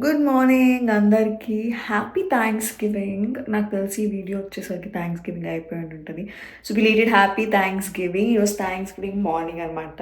Good morning అందరికీ. Happy thanks giving. నాకు తెలిసి ఈ వీడియో వచ్చేసరికి థ్యాంక్స్ గివింగ్ అయిపోయి ఉంటుంది. So belated happy thanks giving. ఈరోజు థ్యాంక్స్ గివింగ్ మార్నింగ్ అనమాట.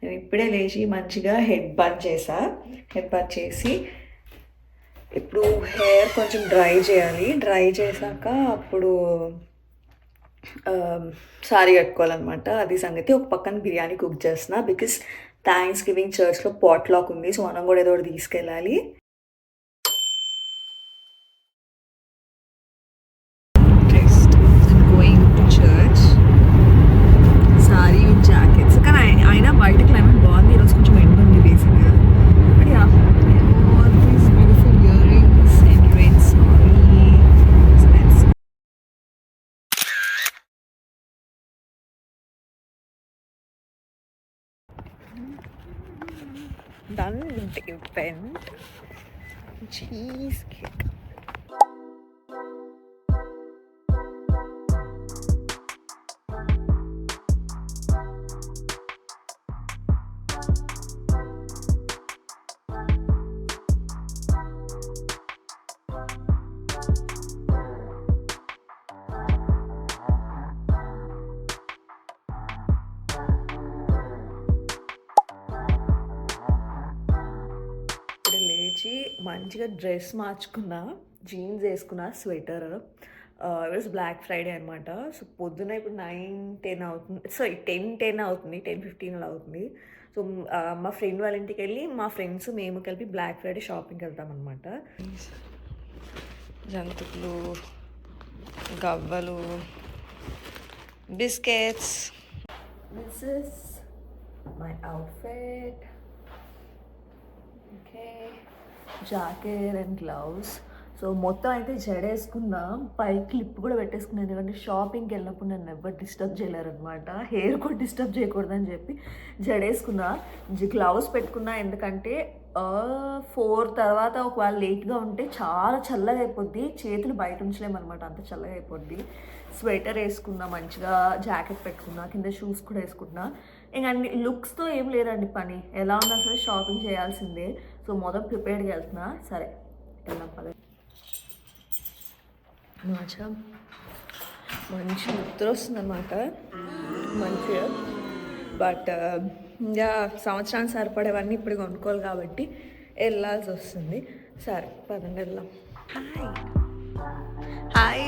నేను ఇప్పుడే లేచి మంచిగా హెడ్ బాత్ చేసా. హెడ్ బాత్ చేసి ఇప్పుడు హెయిర్ కొంచెం డ్రై చేయాలి. డ్రై చేశాక అప్పుడు సారీ కట్టుకోవాలన్నమాట. అది సంగతి. ఒక పక్కన బిర్యానీ కుక్ చేస్తున్నా బికాస్ థ్యాంక్స్ గివింగ్ చర్చ్లో పాట్ లాక్ ఉంది. సో మనం కూడా ఏదో ఒకటి తీసుకెళ్ళాలి. Sorry with jackets. కానీ అయినా బయట క్లైమేట్ బాగుంది. ఈరోజు కొంచెం ఎండ ఉంది బేసిక్గా. But yeah, all these beautiful ear rings and red sorry. Done with the event. Cheesecake. లేచి మంచిగా డ్రెస్ మార్చుకున్నా, జీన్స్ వేసుకున్నా, స్వెటర్. ఈరోజు బ్లాక్ ఫ్రైడే అనమాట. సో పొద్దున ఇప్పుడు 9-10 అవుతుంది. సారీ 10-10 అవుతుంది, 10-15 అలా అవుతుంది. సో మా ఫ్రెండ్ వాళ్ళ ఇంటికి వెళ్ళి మా ఫ్రెండ్స్ మేము కలిపి బ్లాక్ ఫ్రైడే షాపింగ్కి వెళ్తాం అనమాట. జంతుకులు, గవ్వలు, biscuits. This is my outfit. Okay, jacket and gloves. So మొత్తం అయితే జడేసుకున్నా, పై క్లిప్ కూడా పెట్టేసుకున్నాను. ఎందుకంటే షాపింగ్కి వెళ్ళినప్పుడు నన్ను ఎవరు డిస్టర్బ్ చేయలేరనమాట. హెయిర్ కూడా డిస్టర్బ్ చేయకూడదని చెప్పి జడేసుకున్నా, గ్లౌస్ పెట్టుకున్నా. ఎందుకంటే 4 తర్వాత ఒకవేళ లేట్గా ఉంటే చాలా చల్లగా అయిపోద్ది, చేతులు బయట ఉంచలేమన్నమాట, అంత చల్లగా అయిపోద్ది. స్వెటర్ వేసుకున్నా, మంచిగా జాకెట్ పెట్టుకున్నా, కింద షూస్ కూడా వేసుకుంటున్నా. ఇంక అన్ని లుక్స్తో ఏం లేదండి పని. ఎలా ఉన్నా సరే షాపింగ్ చేయాల్సిందే. సో మొదలు ప్రిపేర్డ్గా వెళ్తున్నా. సరే వెళ్దాం పద. మంచిగా మంచి నిద్ర వస్తుందన్నమాట, మంచిగా. బట్ ఇంకా సంవత్సరానికి సరిపడేవన్నీ ఇప్పుడు కొనుక్కోవాలి కాబట్టి వెళ్ళాల్సి వస్తుంది. సరే పదండి వెళ్దాం. హాయ్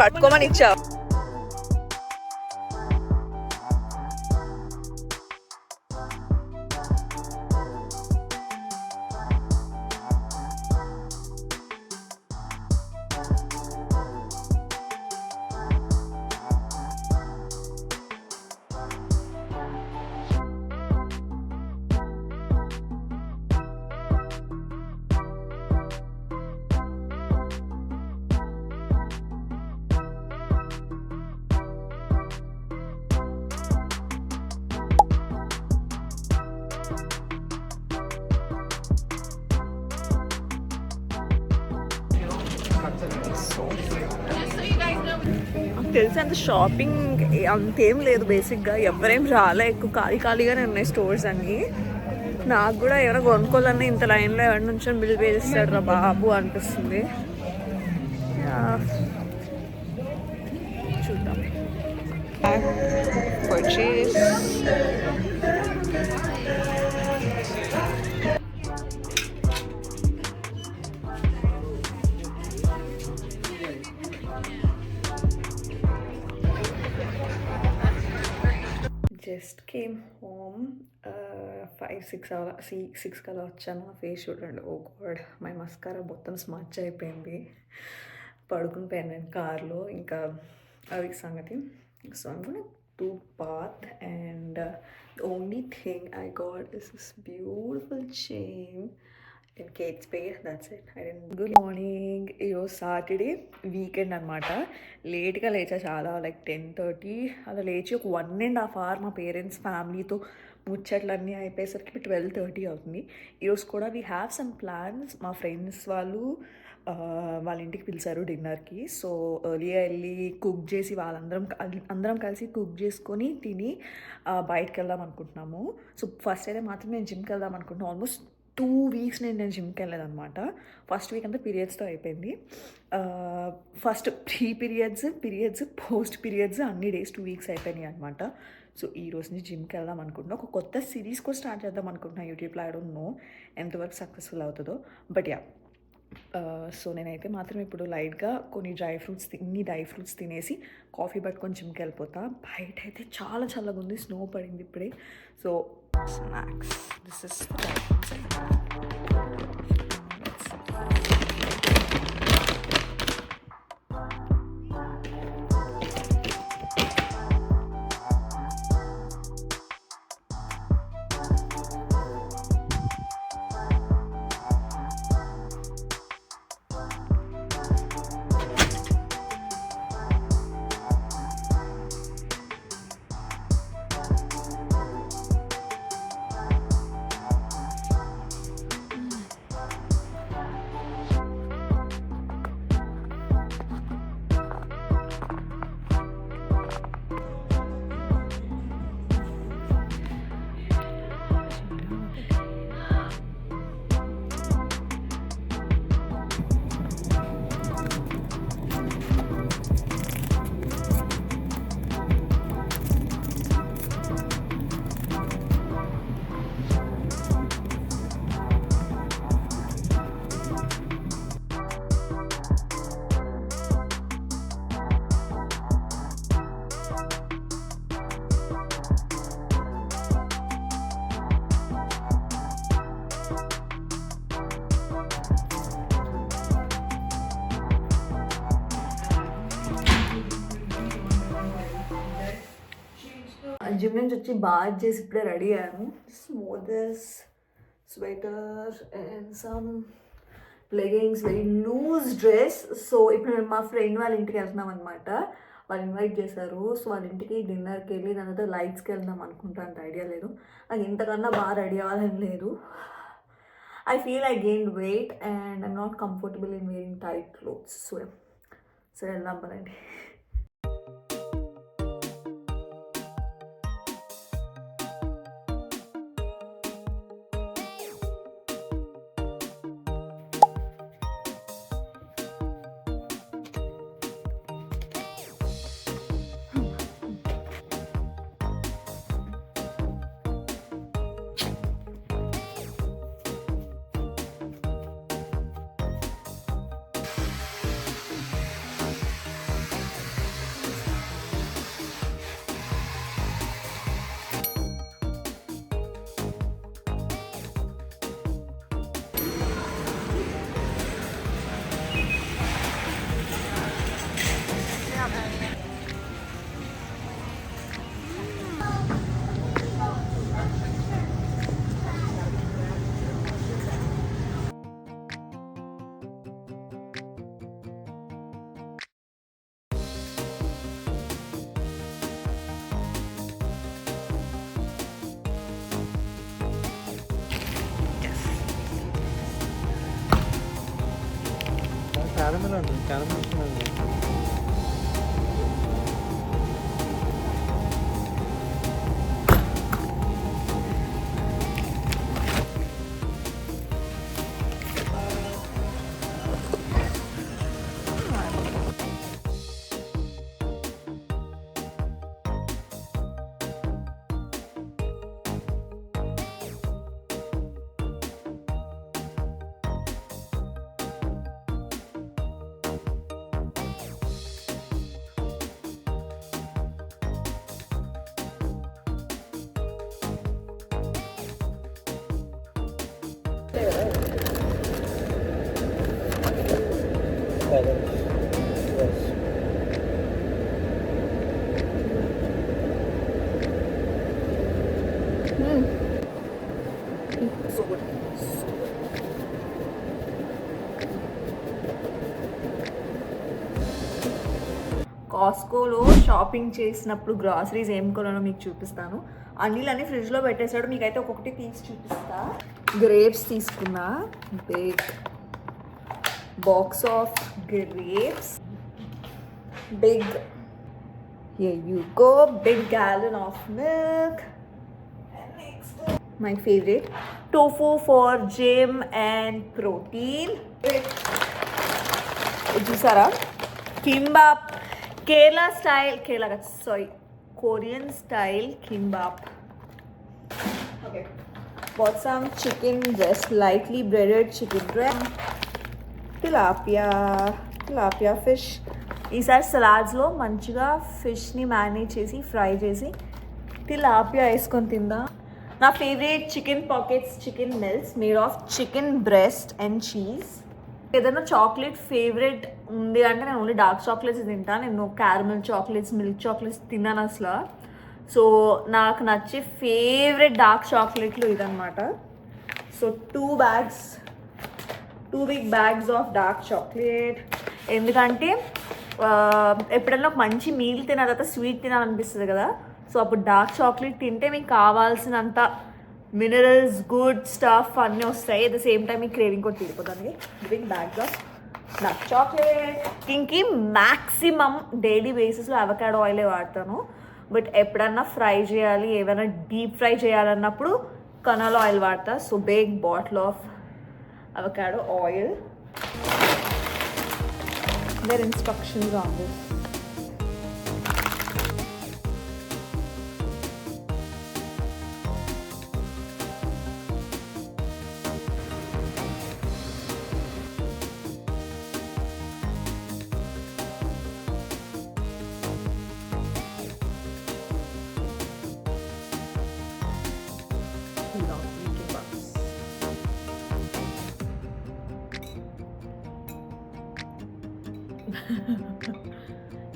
పట్టుకోమని ఇచ్చావు. నాకు తెలిసి అంత షాపింగ్ అంతేం లేదు బేసిక్గా. ఎవరేం రాలే, ఎక్కువ ఖాళీగానే ఉన్నాయి స్టోర్స్ అన్నీ. నాకు కూడా ఎవరో కొనుక్కోవాలన్నా ఇంత లైన్లో ఎవరి నుంచి బిల్ పే చేస్తాడు రా బాబు అనిపిస్తుంది. చూద్దాం. పర్చేస్. Just came home. 5-6 కలా వచ్చాను. నా ఫేస్ చూడండి. ఓ గాడ్, మై మస్కారా మొత్తం స్మచ్ అయిపోయింది. పడుకుని పోయాను నేను కార్లో. ఇంకా అది సంగతి. So I'm gonna do bath and the only thing I got is this beautiful chain in Kate Spade. That's it. Good morning. ఈరోజు సాటర్డే, వీకెండ్ అనమాట. లేట్గా లేచా చాలా, లైక్ 10:30 అలా లేచి ఒక 1.5 hour మా పేరెంట్స్ ఫ్యామిలీతో ముచ్చట్లన్నీ అయిపోయేసరికి 12:30 అవుతుంది. ఈరోజు కూడా వీ హ్యావ్ సమ్ ప్లాన్స్. మా ఫ్రెండ్స్ వాళ్ళు వాళ్ళ ఇంటికి పిలిచారు డిన్నర్కి. సో ఎర్లీగా వెళ్ళి కుక్ చేసి అందరం కలిసి కుక్ చేసుకొని తిని బయటకు వెళ్దాం అనుకుంటున్నాము. సో ఫస్ట్ అయితే మాత్రం నేను జిమ్కి వెళ్దాం అనుకుంటున్నాను. ఆల్మోస్ట్ 2 వీక్స్ నేను జిమ్కి వెళ్ళలేదన్నమాట. ఫస్ట్ వీక్ అంతా పీరియడ్స్తో అయిపోయింది. First pre periods post periods అన్ని డేస్ 2 వీక్స్ అయిపోయినాయి అనమాట. సో ఈ రోజు నుంచి జిమ్కి వెళ్దాం అనుకుంటున్నా. ఒక కొత్త సిరీస్ కూడా స్టార్ట్ చేద్దాం అనుకుంటున్నా యూట్యూబ్లో. ఐ డోంట్ నో ఎంతవరకు సక్సెస్ఫుల్ అవుతుందో, బట్ యా. సో నేనైతే మాత్రం ఇప్పుడు లైట్గా కొన్ని డ్రై ఫ్రూట్స్ తినేసి కాఫీ పట్టుకొని జిమ్కి వెళ్ళిపోతా. బయట అయితే చాలా చల్లగా ఉంది, స్నో పడింది ఇప్పుడే. So snacks, this is gym నుంచి వచ్చి బాత్ చేసి ఇప్పుడే రెడీ అయ్యాను. Smoothest sweater and some leggings, very loose dress. So ఇప్పుడు మేము మా ఫ్రెండ్ వాళ్ళ ఇంటికి వెళ్తున్నాం అనమాట. వాళ్ళు ఇన్వైట్ చేశారు. సో వాళ్ళ ఇంటికి డిన్నర్కి వెళ్ళి దాని తర్వాత లైట్స్కి వెళ్దాం అనుకుంటా. అంత ఐడియా లేదు నాకు, ఇంతకన్నా బాగా రెడీ అవ్వాలని లేదు. I feel I gained weight and I'm not comfortable in wearing tight clothes. So వెళ్దాం పదండి. caramel కాస్కోలో షాపింగ్ చేసినప్పుడు గ్రాసరీస్ ఏం కొనాలో మీకు చూపిస్తాను. అన్నీ ఫ్రిడ్జ్లో పెట్టేసాడు. మీకైతే ఒక్కొక్కటి తీసి చూపిస్తా. గ్రేప్స్ తీసుకున్నా, bake box of grapes. Big, here you go, big gallon of milk. And next, my favorite, tofu for gym and protein. Jusara, kimbap, Korean style kimbap. Okay. Bought some chicken breast, lightly breaded chicken breast. tilapia fish. ఈసారి సలాడ్స్లో మంచిగా ఫిష్ని marinate చేసి fry చేసి tilapia వేసుకొని తిందా. నా favourite chicken pockets chicken meals made of chicken breast and cheese. ఏదైనా చాక్లెట్ ఫేవరెట్ ఉంది అంటే నేను ఓన్లీ డార్క్ చాక్లెట్స్ తింటాను. నేను క్యారమెల్ చాక్లెట్స్, మిల్క్ చాక్లెట్స్ తిన్నాను అసలు. సో నాకు నచ్చే ఫేవరెట్ డార్క్ చాక్లెట్లు ఇదనమాట. So 2 big bags of dark chocolate. ఎందుకంటే ఎప్పుడైనా ఒక మంచి మీల్ తిన్న తర్వాత స్వీట్ తినాలనిపిస్తుంది కదా. సో అప్పుడు డార్క్ చాక్లెట్ తింటే మీకు కావాల్సినంత మినరల్స్, గుడ్ స్టఫ్ అన్నీ వస్తాయి. అట్ ద సేమ్ టైం మీ క్రేవింగ్ కూడా తీరిపోతుంది. Big bags of dark chocolate. ఇంకి మ్యాక్సిమం డైలీ బేసిస్లో అవకాడో ఆయిలే వాడతాను. బట్ ఎప్పుడన్నా ఫ్రై చేయాలి, ఏమైనా డీప్ ఫ్రై చేయాలన్నప్పుడు కనాల్ ఆయిల్ వాడతా. So big bottle of avocado oil. There are instructions on this.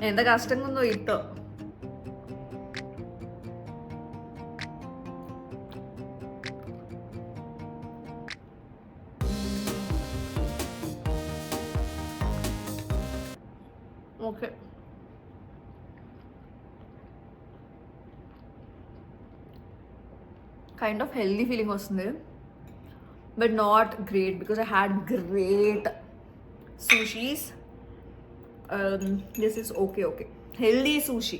ఎంత కష్టంగా ఉందో ఇట్టో. Okay, kind of healthy feeling వస్తుంది, but not great because I had great sushis. This is okay. Healthy sushi.